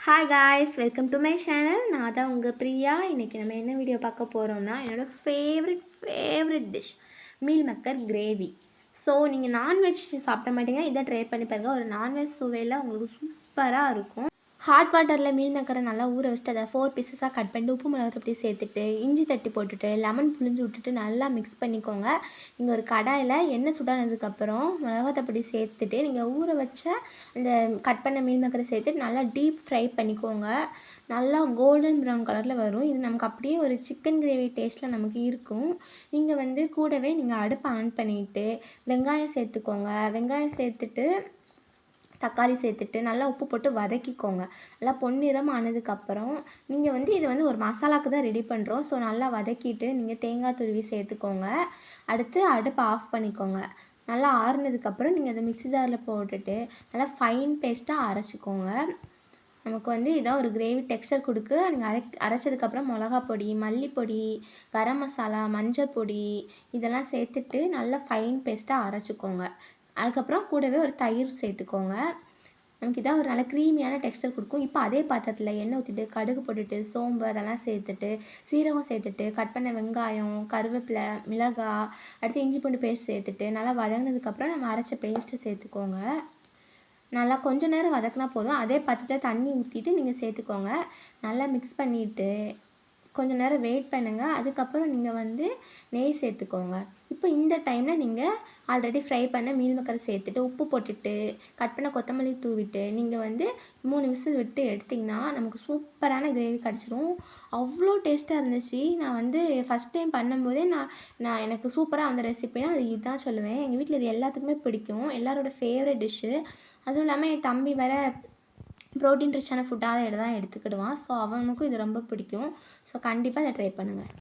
Hi guys, welcome to my channel. நான் தான் உங்கள் பிரியா. இன்றைக்கி நம்ம என்ன வீடியோ பார்க்க போகிறோம்னா, என்னோடய ஃபேவரட் டிஷ் மீல் மக்கர் கிரேவி. ஸோ நீங்கள் நான்வெஜ் சாப்பிட மாட்டீங்கன்னா இதை ட்ரை பண்ணி பாருங்கள். ஒரு நான்வெஜ் சுவையில் உங்களுக்கு சூப்பராக இருக்கும். ஹாட் வாட்டரில் மீல் மேக்கரை நல்லா ஊற வச்சுட்டு அதை 4 பீசஸாக கட் பண்ணிட்டு உப்பு மிளகாய் அப்படி சேர்த்துட்டு இஞ்சி தட்டி போட்டுட்டு லெமன் புழிஞ்சு விட்டுட்டு நல்லா மிக்ஸ் பண்ணிக்கோங்க. நீங்கள் ஒரு கடாயில் எண்ணெய் சுடானதுக்கப்புறம் மிளகாத்தப்படி சேர்த்துட்டு நீங்கள் ஊற வச்ச அந்த கட் பண்ண மீல் மேக்கரை சேர்த்துட்டு நல்லா டீப் ஃப்ரை பண்ணிக்கோங்க. நல்லா கோல்டன் ப்ரௌன் கலரில் வரும். இது நமக்கு அப்படியே ஒரு சிக்கன் கிரேவி டேஸ்ட்டில் நமக்கு இருக்கும். நீங்கள் கூடவே நீங்கள் அடுப்பை ஆன் பண்ணிவிட்டு வெங்காயம் சேர்த்துக்கோங்க. வெங்காயம் சேர்த்துட்டு தக்காளி சேர்த்துட்டு நல்லா உப்பு போட்டு வதக்கிக்கோங்க. நல்லா பொன்னிறம் ஆனதுக்கப்புறம் நீங்கள் இது ஒரு மசாலாவுக்கு தான் ரெடி பண்ணுறோம். ஸோ நல்லா வதக்கிட்டு நீங்கள் தேங்காய் துருவி சேர்த்துக்கோங்க. அடுத்து அடுப்பை ஆஃப் பண்ணிக்கோங்க. நல்லா ஆறுனதுக்கப்புறம் நீங்கள் அதை மிக்ஸி ஜாரில் போட்டுட்டு நல்லா ஃபைன் பேஸ்ட்டாக அரைச்சிக்கோங்க. நமக்கு இதான் ஒரு கிரேவி டெக்ஸ்சர் கொடுக்கு. நீங்கள் அரைச்சதுக்கப்புறம் மிளகா பொடி, மல்லிப்பொடி, கரம் மசாலா, மஞ்சள் பொடி இதெல்லாம் சேர்த்துட்டு நல்லா ஃபைன் பேஸ்ட்டாக அரைச்சிக்கோங்க. அதுக்கப்புறம் கூடவே ஒரு தயிர் சேர்த்துக்கோங்க. நமக்கு இதான் ஒரு நல்ல க்ரீமியான டெக்ஸ்டர் கொடுக்கும். இப்போ அதே பாத்திரத்தில் எண்ணெய் ஊற்றிட்டு கடுகு போட்டுட்டு சோம்பு அதெல்லாம் சேர்த்துட்டு சீரகம் சேர்த்துட்டு கட் பண்ண வெங்காயம், கருவேப்பிலை, மிளகாய், அடுத்து இஞ்சி பூண்டு பேஸ்ட் சேர்த்துட்டு நல்லா வதங்கினதுக்கப்புறம் நம்ம அரைச்ச பேஸ்ட்டு சேர்த்துக்கோங்க. நல்லா கொஞ்சம் நேரம் வதக்கினா போதும். அதே பாத்திரத்தில் தண்ணி ஊற்றிட்டு நீங்கள் சேர்த்துக்கோங்க. நல்லா மிக்ஸ் பண்ணிவிட்டு கொஞ்சம் நேரம் வெயிட் பண்ணுங்கள். அதுக்கப்புறம் நீங்கள் நெய் சேர்த்துக்கோங்க. இப்போ இந்த டைமில் நீங்கள் ஆல்ரெடி ஃப்ரை பண்ண மீல் மக்கரை சேர்த்துட்டு உப்பு போட்டுட்டு கட் பண்ண கொத்தமல்லி தூவிட்டு நீங்கள் 3 விசில் விட்டு எடுத்திங்கன்னா நமக்கு சூப்பரான கிரேவி கிடச்சிரும். அவ்வளோ டேஸ்ட்டாக இருந்துச்சு. நான் ஃபஸ்ட் டைம் பண்ணும்போதே நான் எனக்கு சூப்பராக வந்த ரெசிபினா அது இதுதான் சொல்லுவேன். எங்கள் வீட்டில் இது எல்லாத்துக்குமே பிடிக்கும். எல்லாரோட ஃபேவரட் டிஷ்ஷு. அதுவும் இல்லாமல் என் தம்பி வேறு ப்ரோட்டீன் ரிச்சான ஃபுட்டாக தான் எடுத்துக்கிடுவான். ஸோ அவனுக்கும் இது ரொம்ப பிடிக்கும். ஸோ கண்டிப்பாக இதை ட்ரை பண்ணுங்கள்.